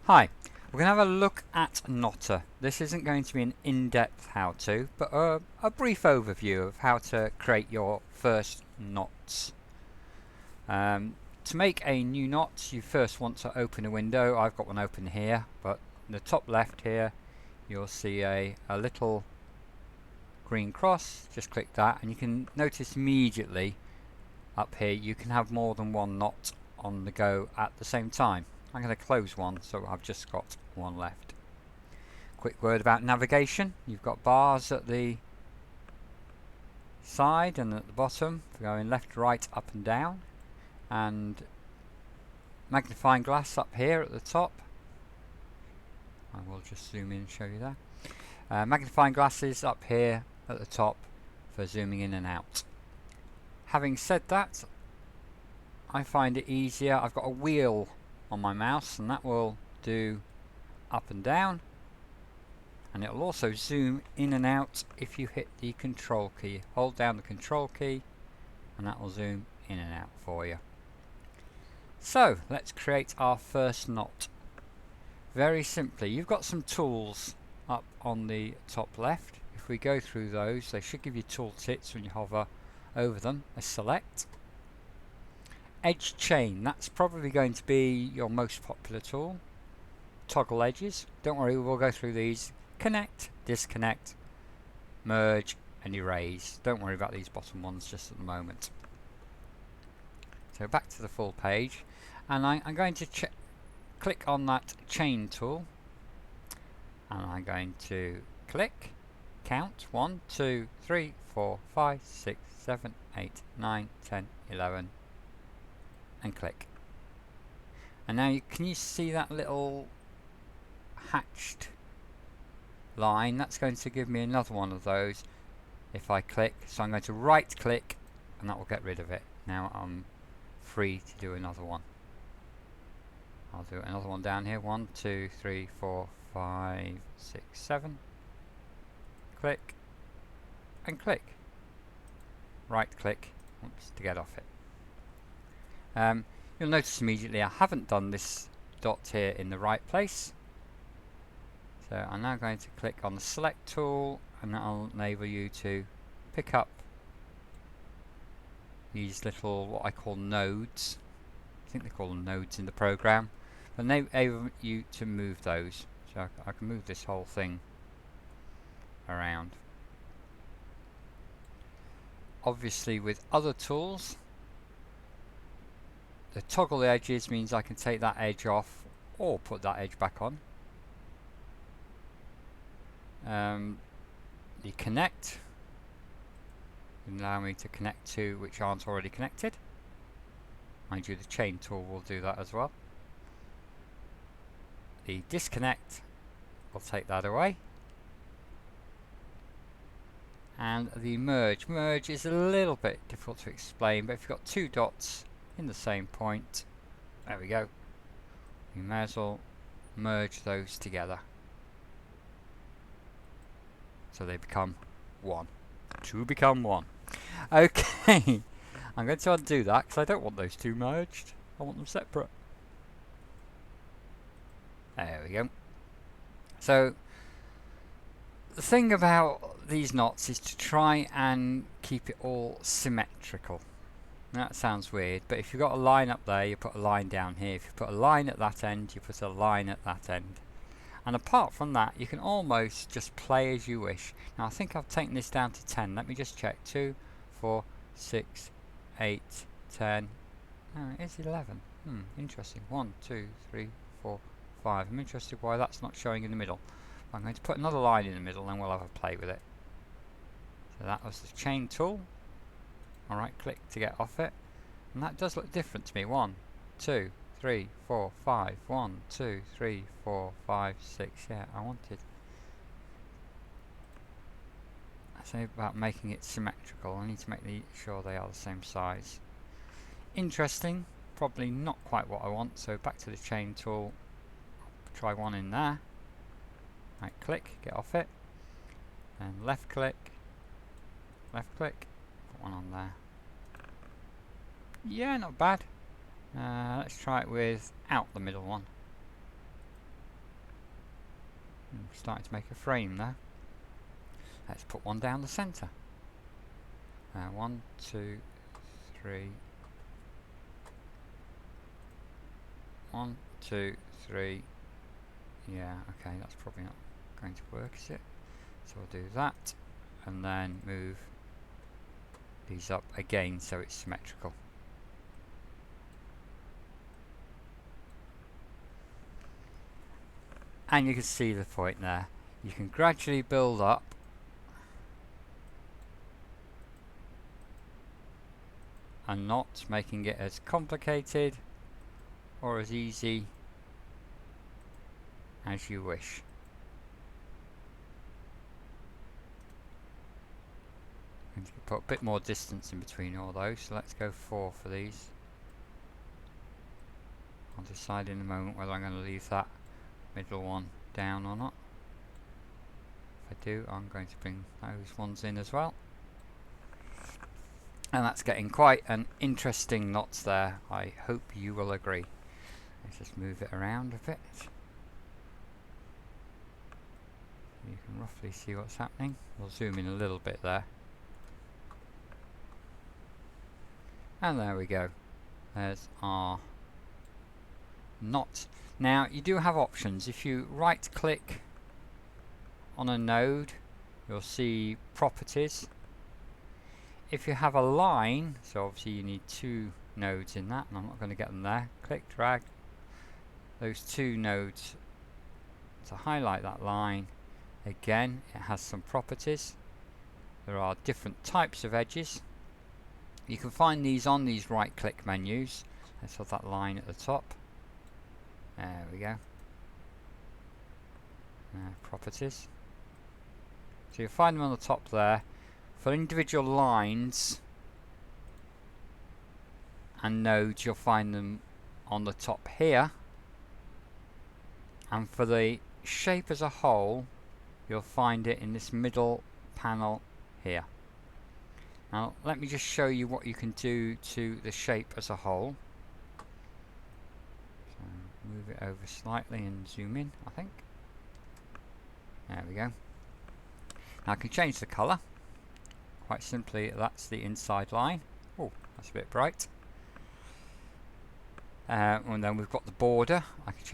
Hi, we're going to have a look at Knotter. This isn't going to be an in-depth how-to, but a brief overview of how to create your first knots. To make a new knot, you first want to open a window. I've got one open here, but in the top left here, you'll see a little green cross. Just click that, and you can notice immediately up here you can have more than one knot on the go at the same time. I'm going to close one, so I've just got one left. Quick word about navigation. You've got bars at the side and at the bottom for going left, right, up and down, and magnifying glass up here at the top. I will just zoom in and show you that. Magnifying glasses up here at the top for zooming in and out. Having said that, I find it easier. I've got a wheel on my mouse, and that will do up and down, and it will also zoom in and out if you hit the control key. Hold down the control key and that will zoom in and out for you. So let's create our first knot. Very simply, you've got some tools up on the top left. If we go through those, they should give you tooltips when you hover over them. A select edge chain, that's probably going to be your most popular tool. Toggle edges, don't worry, we'll go through these. Connect, disconnect, merge and erase. Don't worry about these bottom ones just at the moment. So back to the full page, and I'm going to click on that chain tool, and I'm going to click, count 1, 2, 3, 4, 5, 6, 7, 8, 9, 10, 11, and click. And now can you see that little hatched line? That's going to give me another one of those if I click. So I'm going to right click and that will get rid of it. Now I'm free to do another one. I'll do another one down here. 1, 2, 3, 4, 5, 6, 7. Click and click. Right click to get off it. You'll notice immediately I haven't done this dot here in the right place. So I'm now going to click on the select tool, and that will enable you to pick up these little, what I call nodes. I think they call them nodes in the program. But they enable you to move those. So I can move this whole thing around. Obviously with other tools, the toggle the edges means I can take that edge off or put that edge back on. The connect will allow me to connect to which aren't already connected. Mind you, the chain tool will do that as well. The disconnect will take that away. And the merge. Merge is a little bit difficult to explain, but if you've got two dots in the same point, there we go, you may as well merge those together so they become one. Two become one. Okay, I'm going to undo that because I don't want those two merged. I want them separate. There we go. So the thing about these knots is to try and keep it all symmetrical. That sounds weird, but if you've got a line up there, you put a line down here. If you put a line at that end, you put a line at that end. And apart from that, you can almost just play as you wish. Now I think I've taken this down to 10. Let me just check. 2, 4, 6, 8, 10. Oh, it is 11. Interesting. 1, 2, 3, 4, 5. I'm interested why that's not showing in the middle. I'm going to put another line in the middle and we'll have a play with it. So that was the chain tool. Alright, click to get off it. And that does look different to me. 1, 2, 3, 4, 5. 1, 2, 3, 4, 5, 6. Yeah, I wanted. I say about making it symmetrical. I need to make sure they are the same size. Interesting. Probably not quite what I want. So back to the chain tool. Try one in there. Right click, get off it. And left click. Left click. Put one on there. Yeah, not bad. Let's try it without the middle one. Starting to make a frame there. Let's put one down the centre. 1, 2, 3. 1, 2, 3. Yeah, okay, that's probably not going to work, is it? So we'll do that, and then move these up again so it's symmetrical. And you can see the point there. You can gradually build up a knot, making it as complicated or as easy as you wish. I'm going to put a bit more distance in between all those, so let's go 4 for these. I'll decide in a moment whether I'm going to leave that middle one down or not. If I do, I'm going to bring those ones in as well. And that's getting quite an interesting knot there. I hope you will agree. Let's just move it around a bit. You can roughly see what's happening. We'll zoom in a little bit there. And there we go. There's our knot. Now you do have options. If you right click on a node, you'll see properties. If you have a line, so obviously you need 2 nodes in that, and I'm not going to get them there. Click, drag those 2 nodes to highlight that line. Again, it has some properties. There are different types of edges. You can find these on these right click menus. Let's have that line at the top. There we go. Properties. So you'll find them on the top there. For individual lines and nodes, you'll find them on the top here. And for the shape as a whole, you'll find it in this middle panel here. Now let me just show you what you can do to the shape as a whole. So move it over slightly and zoom in, I think. There we go. Now I can change the colour. Quite simply, that's the inside line. Oh, that's a bit bright. And then we've got the border. I could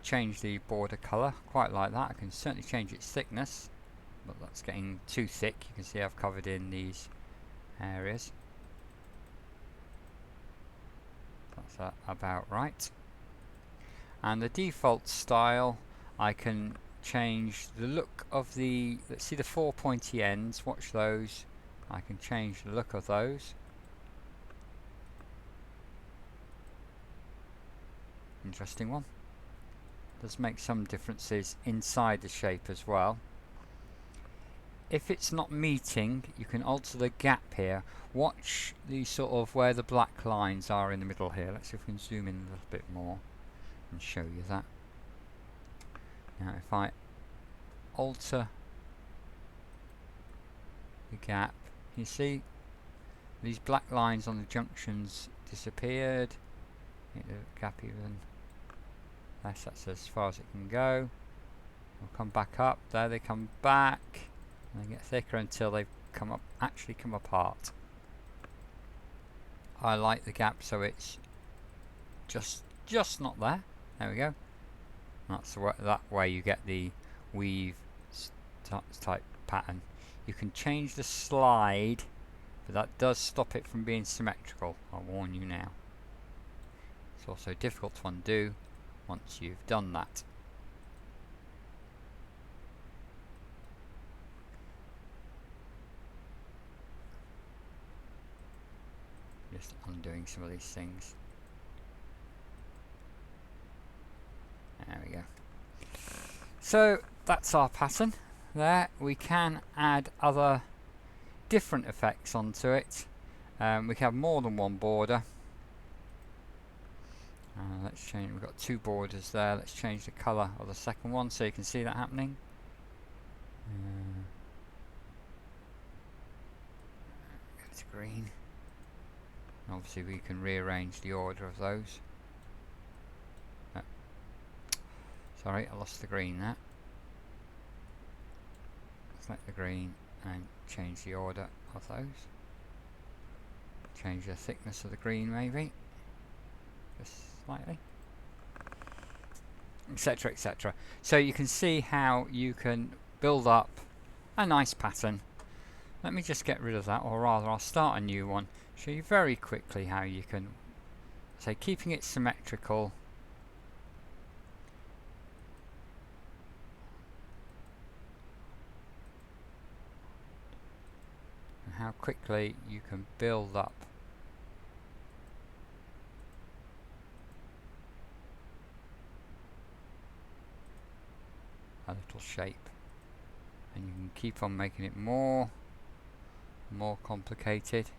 change the border colour, quite like that. I can certainly change its thickness, but that's getting too thick. You can see I've covered in these areas. That's about right. And the default style, I can change the look of the, let's see the 4 pointy ends, watch those. I can change the look of those. Interesting one. Does make some differences inside the shape as well. If it's not meeting, you can alter the gap here. Watch the sort of where the black lines are in the middle here. Let's see if we can zoom in a little bit more and show you that. Now if I alter the gap, you see these black lines on the junctions disappeared. Make the gap even less, that's as far as it can go. We'll come back up, there they come back, and they get thicker until they actually come apart. I like the gap so it's just not there. There we go. That's that way you get the weave type pattern. You can change the slide, but that does stop it from being symmetrical. I'll warn you now. It's also difficult to undo once you've done that. Just undoing some of these things. There we go. So that's our pattern there. We can add other different effects onto it. We can have more than one border. Let's change, we've got 2 borders there. Let's change the colour of the second one so you can see that happening. It's green. Obviously we can rearrange the order of those. Sorry, I lost the green there. select the green and change the order of those. Change the thickness of the green maybe, just slightly, etc, etc. So you can see how you can build up a nice pattern. Let me just get rid of that, or rather I'll start a new one, show you very quickly how you can, say, keeping it symmetrical, and how quickly you can build up a little shape, and you can keep on making it more complicated.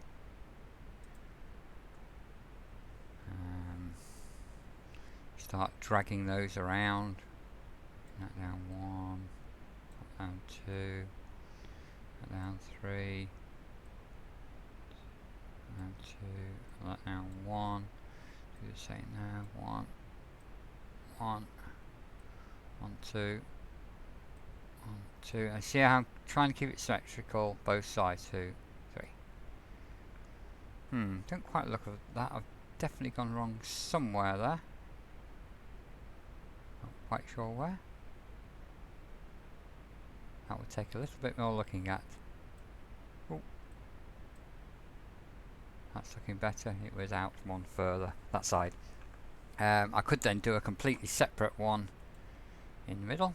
Start dragging those around. That down 1, that down 2, that down 3, down 2, that down 1. Do the same now. 1, 1, 1, 2, 1, 2. I see how I'm trying to keep it symmetrical, both sides. 2, 3. Don't quite look at that. I've definitely gone wrong somewhere there. Not quite sure where. That would take a little bit more looking at. Oh, that's looking better. It was out one further, that side. I could then do a completely separate one in the middle.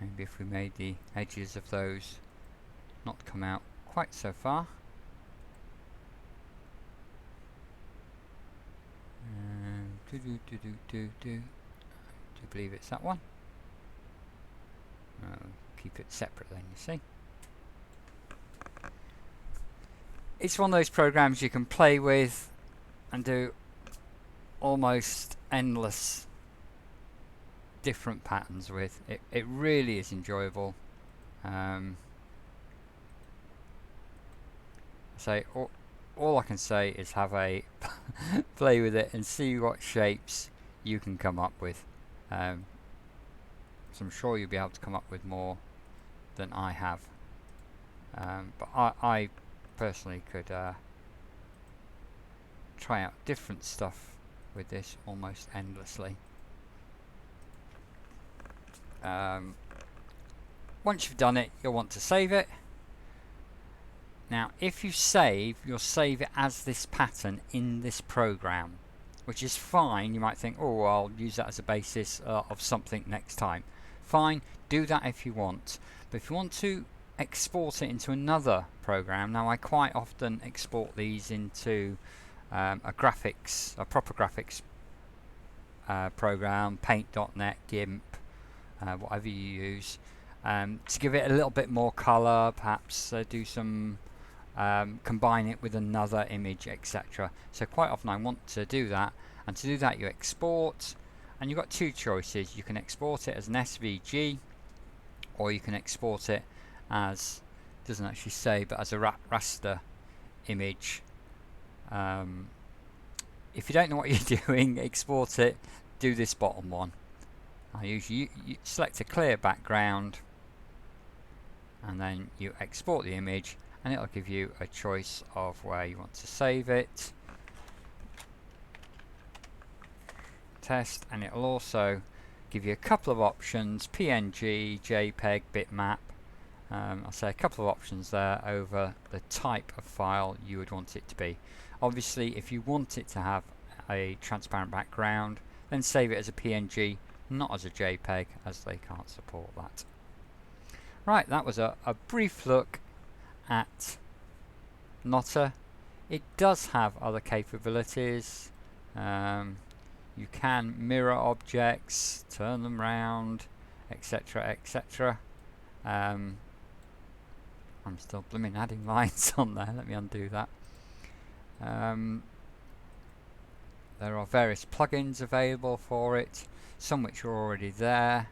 Maybe if we made the edges of those not come out quite so far. Do believe it's that one. Keep it separate then, you see. It's one of those programs you can play with and do almost endless different patterns with. It really is enjoyable. All I can say is have a play with it and see what shapes you can come up with. So I'm sure you'll be able to come up with more than I have. But I personally could try out different stuff with this almost endlessly. Once you've done it, you'll want to save it. Now, if you save, you'll save it as this pattern in this program, which is fine. You might think, oh, I'll use that as a basis of something next time. Fine, do that if you want. But if you want to export it into another program, now I quite often export these into a proper graphics program, Paint.net, GIMP, whatever you use, to give it a little bit more color, perhaps do some combine it with another image, etc. So quite often I want to do that, and to do that you export, and you've got two choices. You can export it as an SVG, or you can export it as, doesn't actually say, but as a raster image. If you don't know what you're doing, export it, do this bottom one. I usually you select a clear background, and then you export the image, and it'll give you a choice of where you want to save it. Test, and it'll also give you a couple of options: PNG, JPEG, bitmap. I'll say a couple of options there over the type of file you would want it to be. Obviously, if you want it to have a transparent background, then save it as a PNG, not as a JPEG, as they can't support that. Right, that was a brief look at Knotter. It does have other capabilities. You can mirror objects, turn them round, etc, etc. I'm still blooming adding lines on there. Let me undo that. There are various plugins available for it, some which are already there.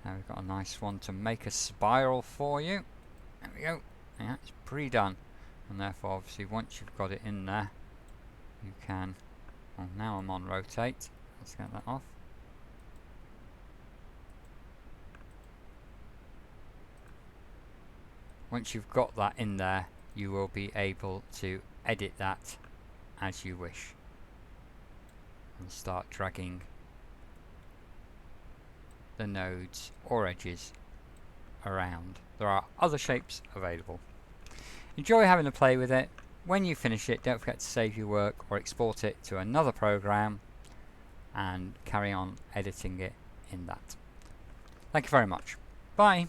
We've got a nice one to make a spiral for you. There we go. Yeah, it's pre-done, and therefore obviously once you've got it in there, you can Well, now I'm on rotate. Let's get that off. Once you've got that in there, you will be able to edit that as you wish and start dragging the nodes or edges around. There are other shapes available. Enjoy having a play with it. When you finish it, don't forget to save your work or export it to another program and carry on editing it in that. Thank you very much. Bye.